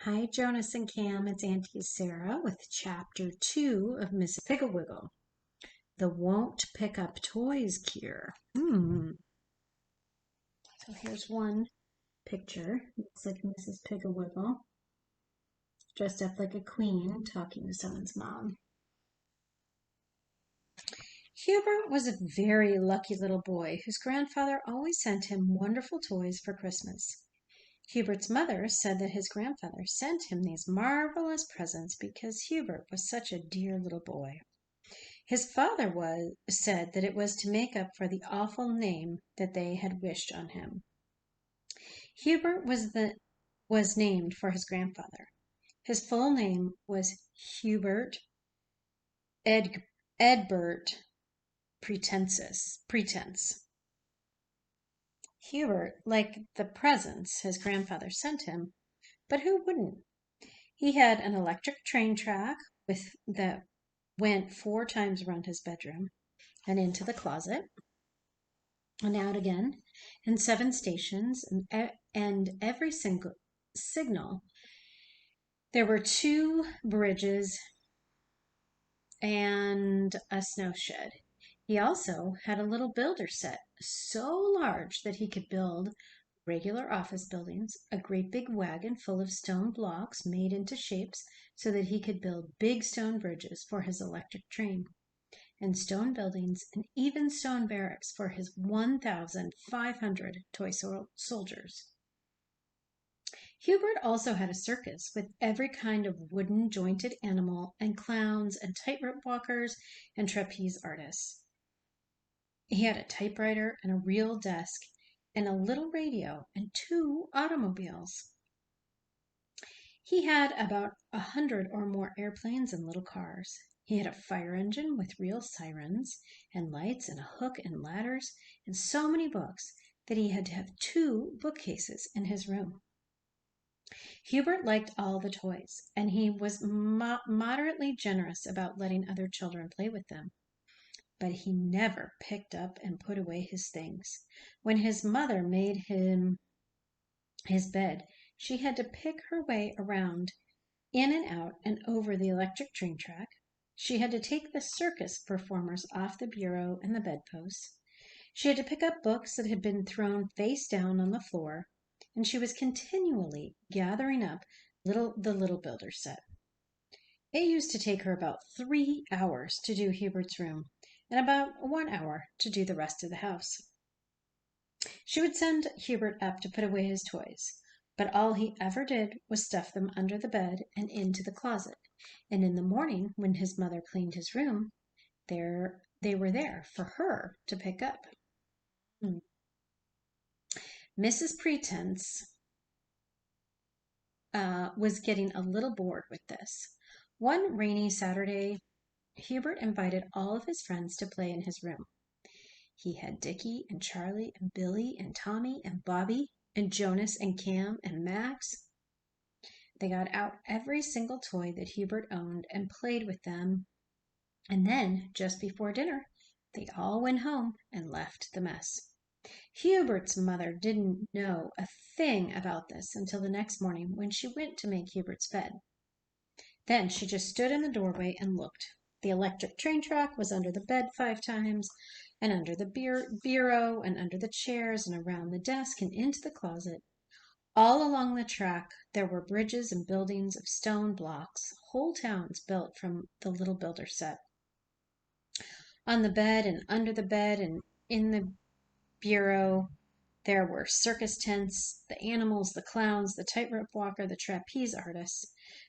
Hi, Jonas and Cam. It's Auntie Sarah with Chapter 2 of Miss Piggle. The Won't Pick Up Toys Cure. So here's one picture. Looks like Mrs. Piggle dressed up like a queen talking to someone's mom. Hubert was a very lucky little boy whose grandfather always sent him wonderful toys for Christmas. Hubert's mother said that his grandfather sent him these marvelous presents because Hubert was such a dear little boy. His father said that it was to make up for the awful name that they had wished on him. Hubert was named for his grandfather. His full name was Hubert Edbert Pretense. Hubert liked the presents his grandfather sent him, but who wouldn't? He had an electric train track that went 4 times around his bedroom and into the closet and out again, and 7 stations, and every single signal. There were 2 bridges and a snow shed. He also had a little builder set so large that he could build regular office buildings, a great big wagon full of stone blocks made into shapes so that he could build big stone bridges for his electric train, and stone buildings and even stone barracks for his 1,500 toy soldiers. Hubert also had a circus with every kind of wooden jointed animal and clowns and tightrope walkers and trapeze artists. He had a typewriter and a real desk and a little radio and 2 automobiles. He had about 100 or more airplanes and little cars. He had a fire engine with real sirens and lights and a hook and ladders and so many books that he had to have 2 bookcases in his room. Hubert liked all the toys, and he was moderately generous about letting other children play with them. But he never picked up and put away his things. When his mother made him his bed, she had to pick her way around, in and out and over the electric train track. She had to take the circus performers off the bureau and the bedposts. She had to pick up books that had been thrown face down on the floor, and she was continually gathering up the little builder set. It used to take her about 3 hours to do Hubert's room, and about 1 hour to do the rest of the house. She would send Hubert up to put away his toys, but all he ever did was stuff them under the bed and into the closet, and in the morning, when his mother cleaned his room, they were there for her to pick up. Mrs. Pretense was getting a little bored with this. One rainy Saturday, Hubert invited all of his friends to play in his room. He had Dickie and Charlie and Billy and Tommy and Bobby and Jonas and Cam and Max. They got out every single toy that Hubert owned and played with them. And then, just before dinner, they all went home and left the mess. Hubert's mother didn't know a thing about this until the next morning when she went to make Hubert's bed. Then she just stood in the doorway and looked. The electric train track was under the bed 5 times, and under the bureau, and under the chairs, and around the desk, and into the closet. All along the track there were bridges and buildings of stone blocks, whole towns built from the little builder set. On the bed and under the bed and in the bureau there were circus tents, the animals, the clowns, the tightrope walker, the trapeze artists.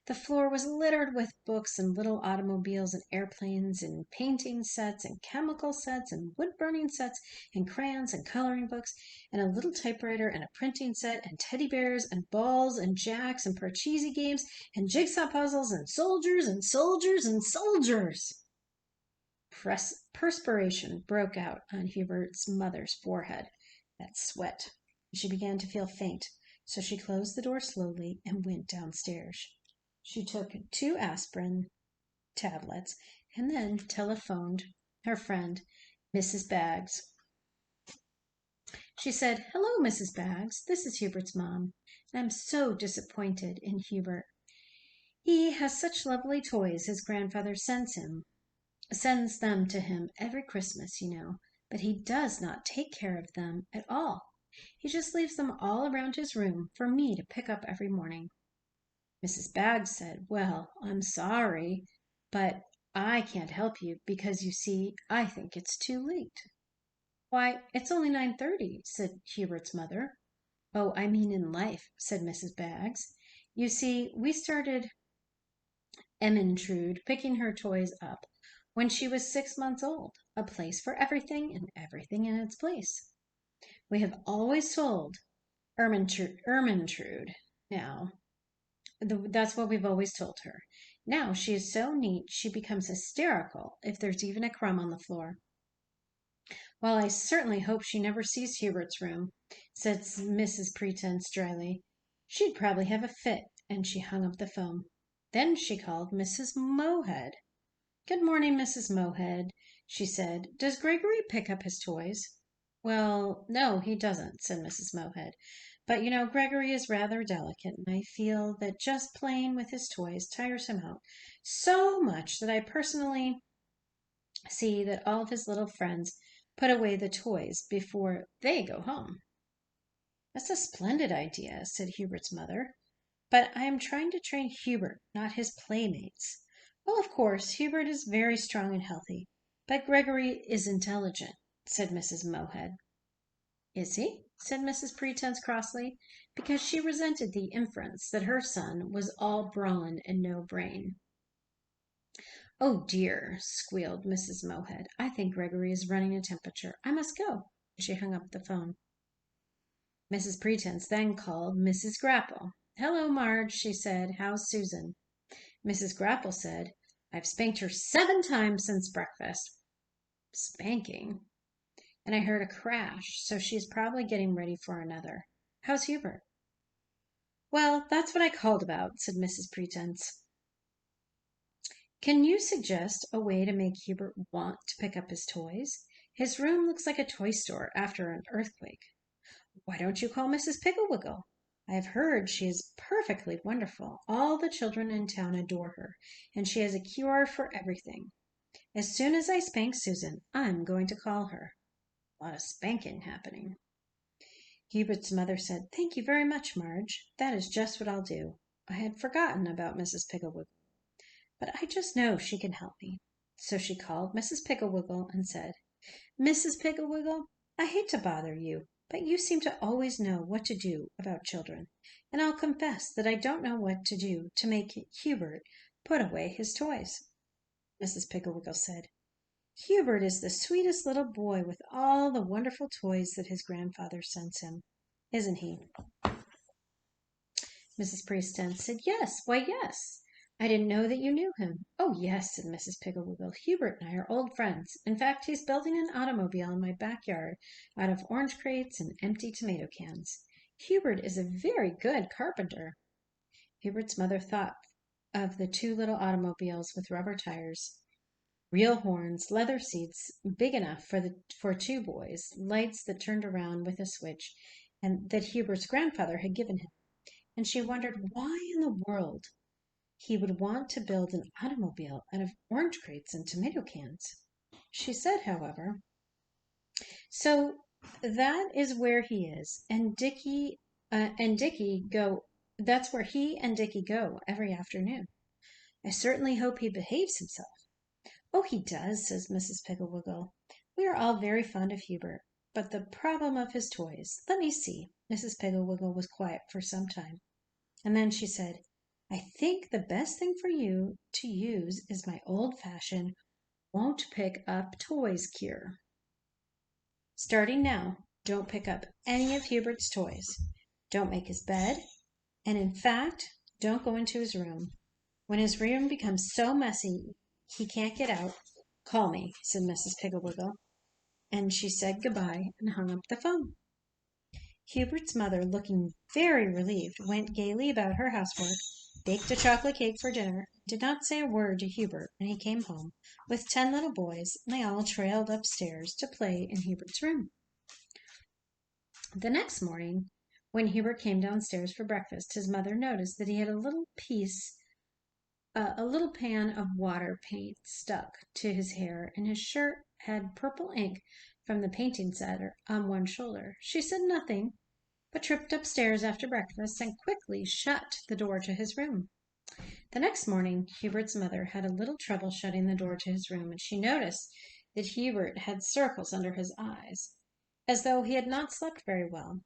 The floor was littered with books and little automobiles and airplanes and painting sets and chemical sets and wood-burning sets and crayons and coloring books and a little typewriter and a printing set and teddy bears and balls and jacks and parcheesi games and jigsaw puzzles and soldiers and soldiers and soldiers. Perspiration broke out on Hubert's mother's forehead. That sweat. She began to feel faint, so she closed the door slowly and went downstairs. She took 2 aspirin tablets and then telephoned her friend, Mrs. Baggs. She said, "Hello, Mrs. Baggs. This is Hubert's mom. I'm so disappointed in Hubert. He has such lovely toys his grandfather sends them to him every Christmas, but he does not take care of them at all. He just leaves them all around his room for me to pick up every morning. Mrs. Baggs said, "Well, I'm sorry, but I can't help you because you see, I think it's too late." "Why, it's only 9:30," said Hubert's mother. "Oh, I mean in life," said Mrs. Baggs. "You see, we started Ermintrude picking her toys up when she was 6 months old, a place for everything and everything in its place. We have always told Ermintrude now. That's what we've always told her. Now she is so neat she becomes hysterical if there's even a crumb on the floor." "Well, I certainly hope she never sees Hubert's room," said Mrs. Pretense dryly. "She'd probably have a fit," and she hung up the phone. Then she called Mrs. Mohead. "Good morning, Mrs. Mohead," she said. "Does Gregory pick up his toys?" "Well, no, he doesn't," said Mrs. Mohead. "But Gregory is rather delicate, and I feel that just playing with his toys tires him out so much that I personally see that all of his little friends put away the toys before they go home." "That's a splendid idea," said Hubert's mother. "But I am trying to train Hubert, not his playmates." "Well, of course, Hubert is very strong and healthy, but Gregory is intelligent," said Mrs. Mohead. "Is he?" said Mrs. Pretense crossly, because she resented the inference that her son was all brawn and no brain. "Oh dear," squealed Mrs. Mohead. "I think Gregory is running a temperature. I must go." She hung up the phone. Mrs. Pretense then called Mrs. Grapple. "Hello, Marge," she said. "How's Susan?" Mrs. Grapple said, "I've spanked her 7 times since breakfast." Spanking? And I heard a crash, so she's probably getting ready for another. How's Hubert? "Well, that's what I called about," said Mrs. Pretense. "Can you suggest a way to make Hubert want to pick up his toys? His room looks like a toy store after an earthquake." "Why don't you call Mrs. Piggle? I have heard she is perfectly wonderful. All the children in town adore her, and she has a cure for everything. As soon as I spank Susan, I'm going to call her." A lot of spanking happening. Hubert's mother said, "Thank you very much, Marge. That is just what I'll do. I had forgotten about Mrs. Pigglewiggle, but I just know she can help me." So she called Mrs. Pigglewiggle and said, "Mrs. Pigglewiggle, I hate to bother you, but you seem to always know what to do about children, and I'll confess that I don't know what to do to make Hubert put away his toys." Mrs. Pigglewiggle said, "Hubert is the sweetest little boy with all the wonderful toys that his grandfather sends him, isn't he?" Mrs. Pretense said, "Yes, why, yes. I didn't know that you knew him." "Oh, yes," said Mrs. Pigglewiggle. "Hubert and I are old friends. In fact, he's building an automobile in my backyard out of orange crates and empty tomato cans. Hubert is a very good carpenter." Hubert's mother thought of the 2 little automobiles with rubber tires, real horns, leather seats big enough for 2 boys, lights that turned around with a switch, and that Hubert's grandfather had given him, and she wondered why in the world he would want to build an automobile out of orange crates and tomato cans. She said, however, "So that is where he is, and Dickie go. That's where he and Dickie go every afternoon. I certainly hope he behaves himself." "Oh, he does," says Mrs. Pigglewiggle. "We are all very fond of Hubert, but the problem of his toys. Let me see." Mrs. Pigglewiggle was quiet for some time, and then she said, "I think the best thing for you to use is my old-fashioned won't pick up toys cure. Starting now, don't pick up any of Hubert's toys. Don't make his bed, and in fact, don't go into his room. When his room becomes so messy he can't get out, call me," said Mrs. Pigglewiggle, and she said goodbye and hung up the phone. Hubert's mother, looking very relieved, went gaily about her housework, baked a chocolate cake for dinner, did not say a word to Hubert when he came home with 10 little boys, and they all trailed upstairs to play in Hubert's room. The next morning, When Hubert came downstairs for breakfast, his mother noticed that he had a little pan of water paint stuck to his hair, and his shirt had purple ink from the painting set on one shoulder. She said nothing, but tripped upstairs after breakfast and quickly shut the door to his room. The next morning, Hubert's mother had a little trouble shutting the door to his room, and she noticed that Hubert had circles under his eyes, as though he had not slept very well.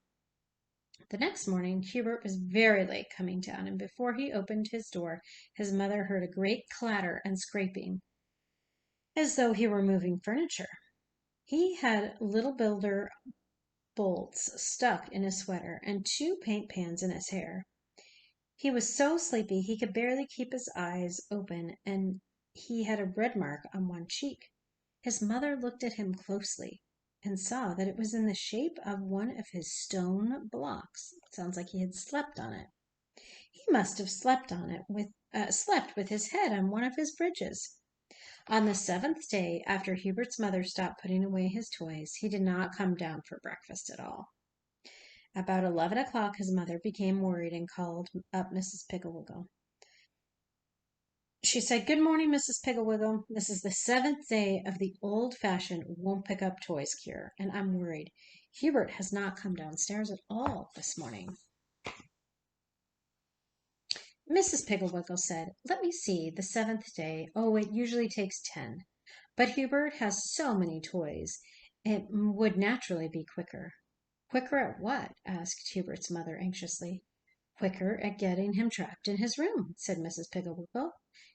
The next morning, Hubert was very late coming down, and before he opened his door, his mother heard a great clatter and scraping, as though he were moving furniture. He had little builder bolts stuck in his sweater and two paint pans in his hair. He was so sleepy he could barely keep his eyes open, and he had a red mark on one cheek. His mother looked at him closely and saw that it was in the shape of one of his stone blocks. Sounds like he had slept on it. He must have slept with his head on one of his bridges. On the seventh day after Hubert's mother stopped putting away his toys, he did not come down for breakfast at all. About 11 o'clock, his mother became worried and called up Mrs. Piggle. She said, "Good morning, Mrs. Piggle. This is the seventh day of the old-fashioned won't pick up toys cure, and I'm worried. Hubert has not come downstairs at all this morning." Mrs. Piggle said, "Let me see, the seventh day. Oh, it usually takes 10. But Hubert has so many toys, it would naturally be quicker." "Quicker at what?" asked Hubert's mother anxiously. "Quicker at getting him trapped in his room," said Mrs. Piggle.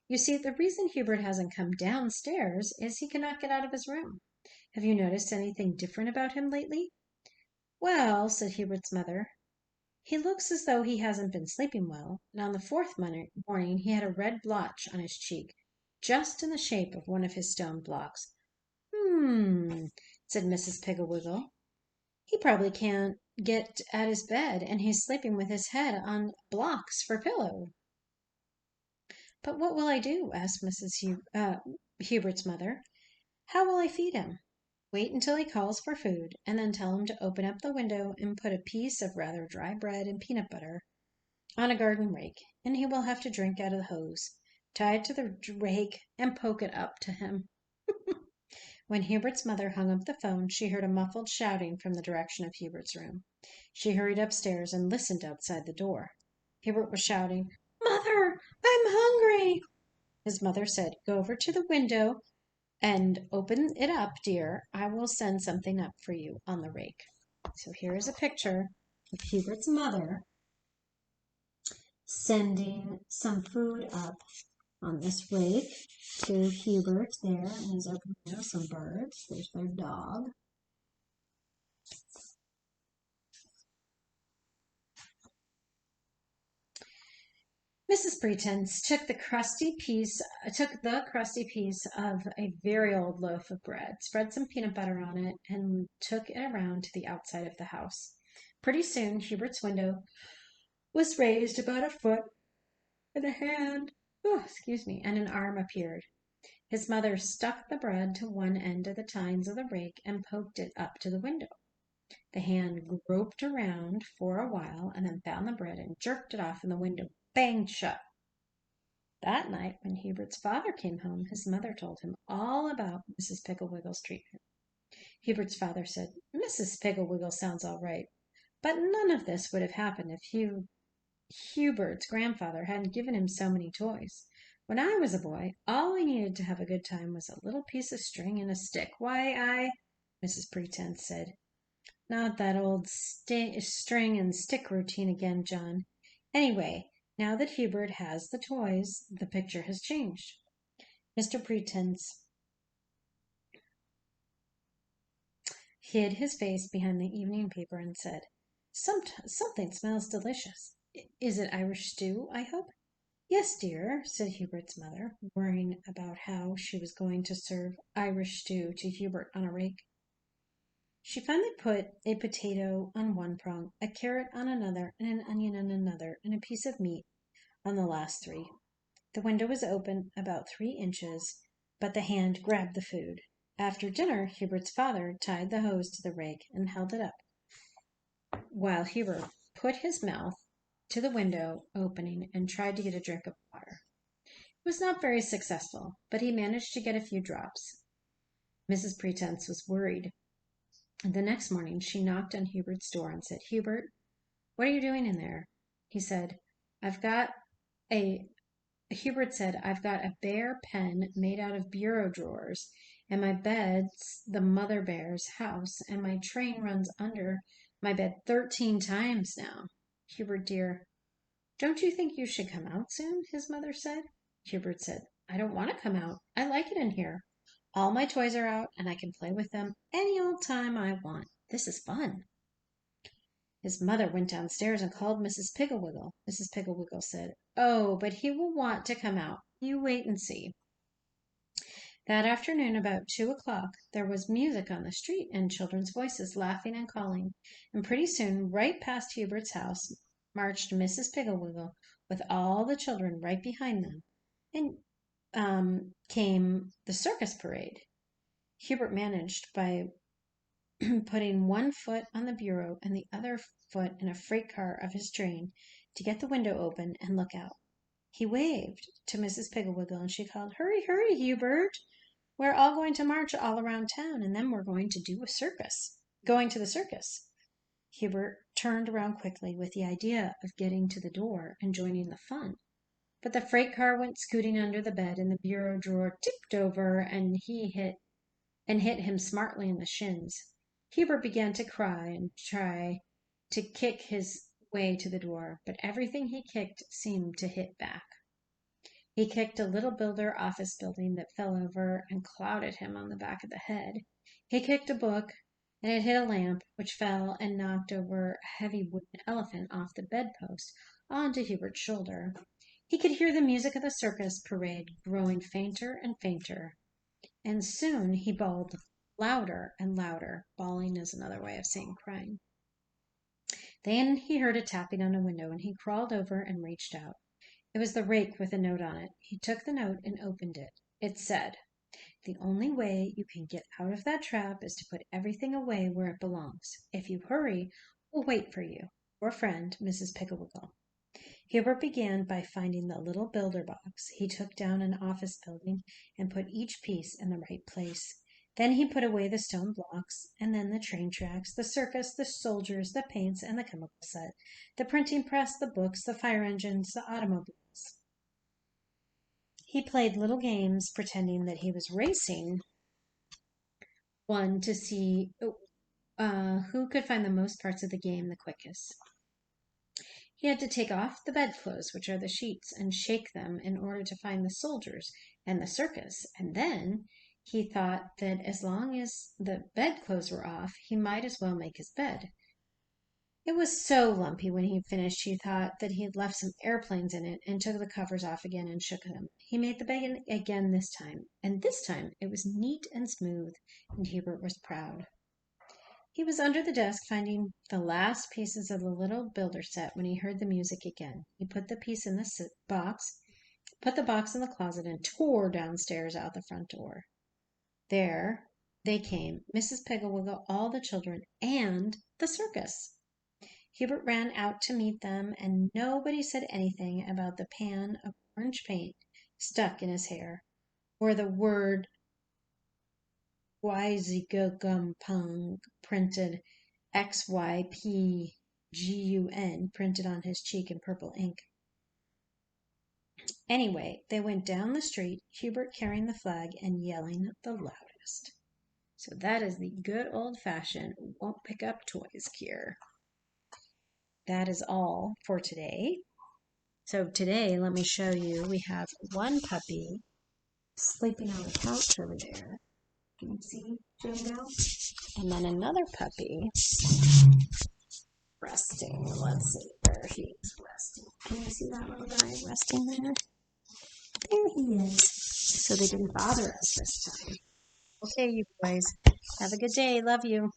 "You see, the reason Hubert hasn't come downstairs is he cannot get out of his room. Have you noticed anything different about him lately?" "Well," said Hubert's mother, "he looks as though he hasn't been sleeping well, and on the fourth morning he had a red blotch on his cheek, just in the shape of one of his stone blocks." "Hmm," said Mrs. Piggle. "He probably can't get at his bed, and he's sleeping with his head on blocks for pillow." "But what will I do?" asked Hubert's mother. "How will I feed him?" "Wait until he calls for food, and then tell him to open up the window and put a piece of rather dry bread and peanut butter on a garden rake, and he will have to drink out of the hose. Tie it to the rake and poke it up to him." When Hubert's mother hung up the phone, she heard a muffled shouting from the direction of Hubert's room. She hurried upstairs and listened outside the door. Hubert was shouting, "Mother, I'm hungry!" His mother said, "Go over to the window and open it up, dear. I will send something up for you on the rake." So here is a picture of Hubert's mother sending some food up on this rake to Hubert there in his open window. Some birds. There's their dog. Mrs. Pretense took the crusty piece of a very old loaf of bread, spread some peanut butter on it, and took it around to the outside of the house. Pretty soon Hubert's window was raised about a foot, and and an arm appeared. His mother stuck the bread to one end of the tines of the rake and poked it up to the window. The hand groped around for a while and then found the bread and jerked it off, and the window banged shut. That night, when Hubert's father came home, his mother told him all about Mrs. Pigglewiggle's treatment. Hubert's father said, "Mrs. Pigglewiggle sounds all right, but none of this would have happened if Hubert's grandfather hadn't given him so many toys. When I was a boy, all I needed to have a good time was a little piece of string and a stick. Why, Mrs. Pretense said, "Not that old string and stick routine again, John. Anyway, now that Hubert has the toys, the picture has changed." Mr. Pretense hid his face behind the evening paper and said, "Something smells delicious. Is it Irish stew, I hope?" "Yes, dear," said Hubert's mother, worrying about how she was going to serve Irish stew to Hubert on a rake. She finally put a potato on one prong, a carrot on another, and an onion on another, and a piece of meat on the last three. The window was open about 3 inches, but the hand grabbed the food. After dinner, Hubert's father tied the hose to the rake and held it up, while Hubert put his mouth to the window opening and tried to get a drink of water. It was not very successful, but he managed to get a few drops. Mrs. Pretense was worried. The next morning she knocked on Hubert's door and said, "Hubert, what are you doing in there?" He said, "I've got a Hubert said, "I've got a bear pen made out of bureau drawers, and my bed's the mother bear's house, and my train runs under my bed 13 times now." "Hubert, dear, don't you think you should come out soon?" his mother said. Hubert said, "I don't want to come out. I like it in here. All my toys are out, and I can play with them any old time I want. This is fun." His mother went downstairs and called Mrs. Pigglewiggle. Mrs. Pigglewiggle said, "Oh, but he will want to come out. You wait and see." That afternoon, about 2 o'clock, there was music on the street and children's voices laughing and calling, and pretty soon, right past Hubert's house, marched Mrs. Pigglewiggle with all the children right behind them, and came the circus parade. Hubert managed by putting one foot on the bureau and the other foot in a freight car of his train to get the window open and look out. He waved to Mrs. Pigglewiggle, and she called, "Hurry, hurry, Hubert! We're all going to march all around town, and then we're going to the circus." Hubert turned around quickly with the idea of getting to the door and joining the fun. But the freight car went scooting under the bed, and the bureau drawer tipped over, and hit him smartly in the shins. Hubert began to cry and try to kick his way to the door, but everything he kicked seemed to hit back. He kicked a little builder office building that fell over and clouded him on the back of the head. He kicked a book, and it hit a lamp, which fell and knocked over a heavy wooden elephant off the bedpost onto Hubert's shoulder. He could hear the music of the circus parade growing fainter and fainter, and soon he bawled louder and louder. Bawling is another way of saying crying. Then he heard a tapping on a window, and he crawled over and reached out. It was the rake with a note on it. He took the note and opened it. It said, "The only way you can get out of that trap is to put everything away where it belongs. If you hurry, we'll wait for you. Your friend, Mrs. Pigglewiggle." Hubert began by finding the little builder box. He took down an office building and put each piece in the right place. Then he put away the stone blocks, and then the train tracks, the circus, the soldiers, the paints, and the chemical set, the printing press, the books, the fire engines, the automobiles. He played little games pretending that he was racing one to see who could find the most parts of the game the quickest. He had to take off the bedclothes, which are the sheets, and shake them in order to find the soldiers and the circus, and then he thought that as long as the bedclothes were off, he might as well make his bed. It was so lumpy when he finished, he thought that he had left some airplanes in it, and took the covers off again and shook them. He made the bed again this time, and this time it was neat and smooth, and Hubert was proud. He was under the desk finding the last pieces of the little builder set when he heard the music again. He put the piece in the box, put the box in the closet, and tore downstairs out the front door. There they came, Mrs. Pigglewiggle, all the children, and the circus. Hubert ran out to meet them, and nobody said anything about the pan of orange paint stuck in his hair, or the word Yzigumpung printed XYPGUN printed on his cheek in purple ink. Anyway, they went down the street, Hubert carrying the flag and yelling the loudest. So that is the good old-fashioned won't pick up toys cure. That is all for today. So today, let me show you, we have one puppy sleeping on the couch over there. Can you see Jingo? And then another puppy resting. Let's see where he is resting. Can you see that little guy resting there? There he is. So they didn't bother us this time. Okay, you boys. Have a good day. Love you.